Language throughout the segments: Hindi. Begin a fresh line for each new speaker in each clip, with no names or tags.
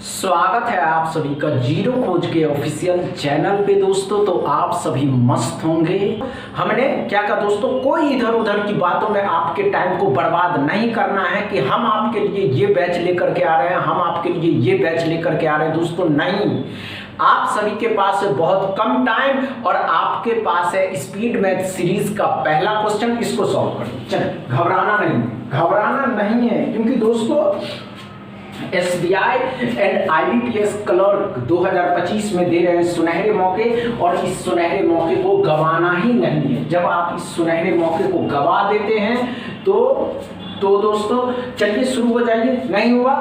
स्वागत है आप सभी का जीरो खोज के ऑफिशियल चैनल पे दोस्तों। तो आप सभी मस्त होंगे। हमने क्या कहा दोस्तों, कोई इधर उधर की बातों में आपके टाइम को बर्बाद नहीं करना है कि हम आपके लिए ये बैच लेकर के आ रहे हैं, हम आपके लिए ये बैच लेकर के आ रहे हैं दोस्तों। नहीं, आप सभी के पास है बहुत कम टाइम और आपके पास है स्पीड मैथ सीरीज का पहला क्वेश्चन। इसको सॉल्व करें। चलिए, घबराना नहीं है क्योंकि दोस्तों SBI एंड IBPS क्लर्क 2025 में दे रहे हैं सुनहरे मौके, और इस सुनहरे मौके को गंवाना ही नहीं है। जब आप इस सुनहरे मौके को गंवा देते हैं तो दोस्तों चलिए शुरू हो जाइए। नहीं हुआ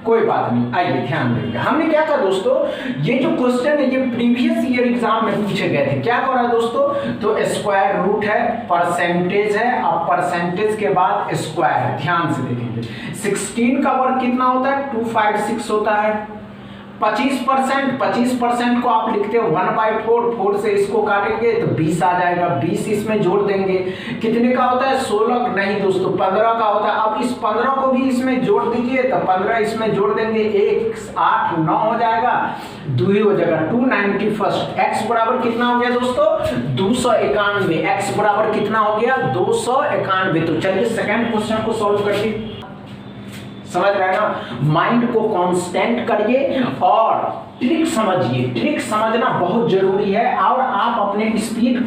कोई बात नहीं, आइए ध्यान देंगे। हमने क्या कहा दोस्तों, ये जो क्वेश्चन है ये प्रीवियस ईयर एग्जाम में पूछे गए थे। क्या करा दोस्तों, तो स्क्वायर रूट है, परसेंटेज है, अब परसेंटेज के बाद स्क्वायर है। ध्यान से देखेंगे 16 का वर्ग कितना होता है, 256 होता है। 25% को आप लिखते हो 1/4, 4 से इसको काटेंगे तो 20 आ जाएगा। 20 इसमें जोड़ देंगे, कितने का होता है, 16 नहीं दोस्तों 15 का होता है। अब इस 15 को भी इसमें जोड़ दीजिए तो 15 इसमें जोड़ देंगे, 1 8 9 हो जाएगा, 2 हो जाएगा 291। x बराबर कितना हो गया दोस्तों, 291। x बराबर कितना हो गया, 291। तो चलिए सेकंड क्वेश्चन को सॉल्व करके समझ रहे हैं ना। माइंड को कांस्टेंट करिए और ट्रिक समझिए। ट्रिक समझना बहुत जरूरी है और आप अपने स्पीड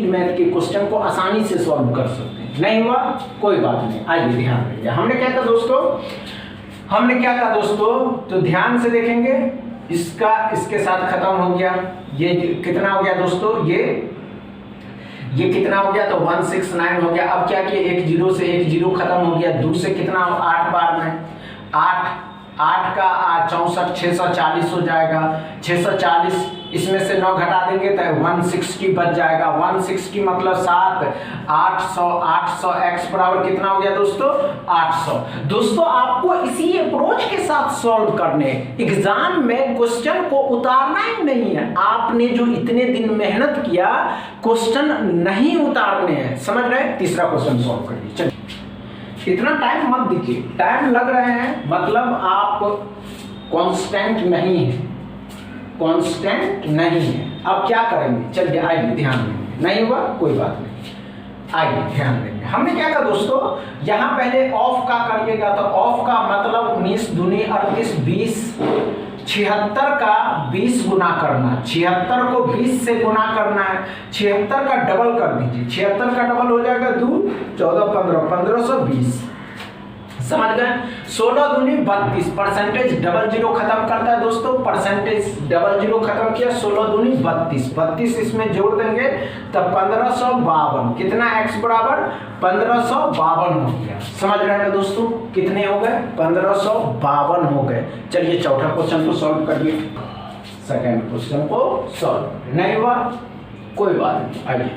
मैथ के क्वेश्चन को आसानी से सॉल्व कर सकते हैं। नहीं हुआ कोई बात नहीं, आइए ध्यान देंगे। हमने क्या कहा दोस्तों, तो ध्यान से देखेंगे। इसके साथ खत्म हो गया। ये कितना हो गया दोस्तों, ये कितना हो गया, तो 169 हो गया। अब क्या किया, एक जीरो से एक जीरो खत्म हो गया। 2 से कितना, 8 बार में 8 का 64, 640 हो जाएगा। 640 इसमें से 9 घटा देंगे तो 160 बच जाएगा। 160 मतलब 7, 800 x बराबर कितना हो गया दोस्तों, 800। दोस्तों आपको इसी अप्रोच के साथ सॉल्व करने, एग्जाम में क्वेश्चन को उतारना ही नहीं है। आपने जो इतने दिन मेहनत किया, क्वेश्चन नहीं उतारने हैं, समझ रहे हैं। तीसरा क्वेश्चन सॉल्व करिए। चलिए, इतना टाइम मत दीजिए, टाइम लग रहे हैं मतलब आप कांस्टेंट नहीं है। अब क्या करेंगे, चलिए आइए ध्यान देंगे। नहीं हुआ कोई बात नहीं, आइए ध्यान देंगे। हमने क्या कहा दोस्तों, यहां पहले ऑफ का करिएगा तो ऑफ का मतलब 19 दूनी 38, 20, 76 का 20 गुना करना। 76 को 20 से गुना करना है। 76 का डबल कर दीजिए, 76 का डबल हो जाएगा 2, 14, 15, 1520। समझ गए। 16 दूनी 32, परसेंटेज डबल जीरो खत्म करता है दोस्तों। परसेंटेज डबल जीरो खत्म किया, 16 दूनी 32, 32 इसमें जोड़ देंगे तब 1552। कितना x बराबर 1552 हो गया। समझ रहे हैं दोस्तों, कितने हो गए, 1552 हो गए। चलिए चौथा क्वेश्चन को सॉल्व करिए। सेकंड क्वेश्चन को सॉल्व नहीं हुआ कोई बात नहीं, आइए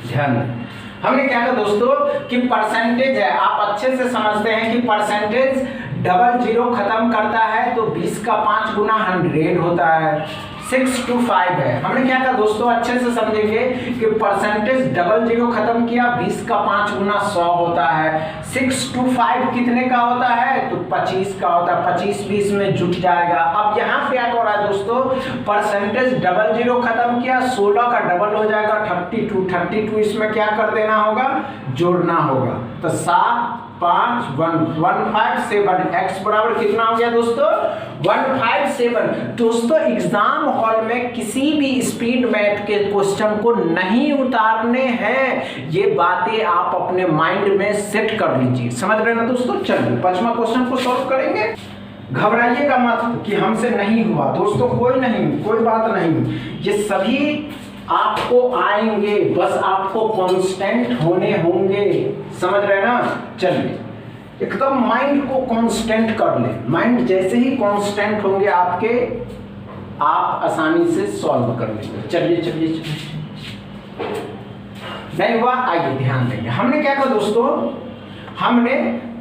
ध्यान दें। हमने क्या कहा दोस्तों कि परसेंटेज है, आप अच्छे से समझते हैं कि परसेंटेज डबल जीरो खत्म करता है तो 20 का 5 गुना 100 होता है। 625 है। हमने क्या कहा दोस्तों, अच्छे से समझेंगे कि परसेंटेज डबल जीरो खत्म किया, 20 का 5 गुना 100 होता है। 625 कितने का होता है, तो 25 का होता है। 25 20 में जुट जाएगा। अब यहाँ क्या हो रहा है दोस्तों, परसेंटेज डबल जीरो खत्म किया, 16 का डबल हो जाएगा 32 इसमें क्या कर देना होगा, जोड़ना होगा। तो 7 5 157 x बराबर कितना हो गया दोस्तों, 157। दोस्तों एग्जाम हॉल में किसी भी स्पीड मैथ के क्वेश्चन को नहीं उतारने हैं। ये बातें आप अपने माइंड में सेट कर लीजिए। समझ रहे हैं ना दोस्तों। चलिए 5वां क्वेश्चन को सॉल्व करेंगे। घबराइएगा मत कि हमसे नहीं हुआ दोस्तों, कोई बात नहीं। ये सभी आपको आएंगे, बस आपको कांस्टेंट होने होंगे। समझ रहे हैं ना। चलिए एकदम माइंड को कांस्टेंट कर ले। माइंड जैसे ही कांस्टेंट होंगे आपके, आप आसानी से सॉल्व कर लेंगे। चलिए नहीं हुआ, आइए ध्यान देंगे। हमने क्या कहा दोस्तों, हमने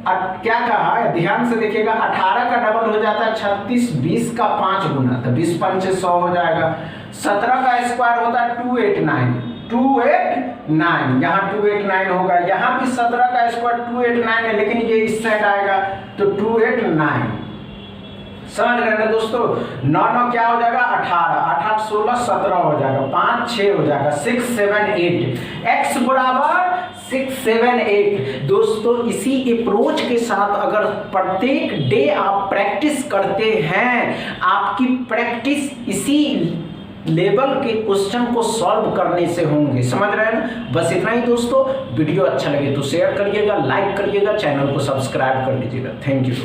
क्या कहा, ध्यान से देखिएगा। 18 का डबल हो जाता है 36, 20 का 5 गुना तो 20 पंचे 100 हो जाएगा। 17 का स्क्वायर होता है 289, 289, यहाँ 289 होगा, यहाँ भी 17 का स्क्वायर 289 है, लेकिन ये इस साइड आएगा तो 289। समझ रहे हैं दोस्तों। 9 9 क्या हो जाएगा 18, 8 16 17 हो जाएगा, 5 6 हो जाएगा 6 7 8, x बराबर 6 7 8। दोस्तों इसी अप्रोच के साथ अगर प्रत्येक डे आप प्रैक्टिस करते हैं, आपकी प्रैक्टिस इसी लेवल के क्वेश्चन को सॉल्व करने से होंगे। समझ रहे हैं ना। बस इतना ही दोस्तों। वीडियो अच्छा लगे तो शेयर करिएगा, लाइक करिएगा, चैनल को सब्सक्राइब कर लीजिएगा। Thank you.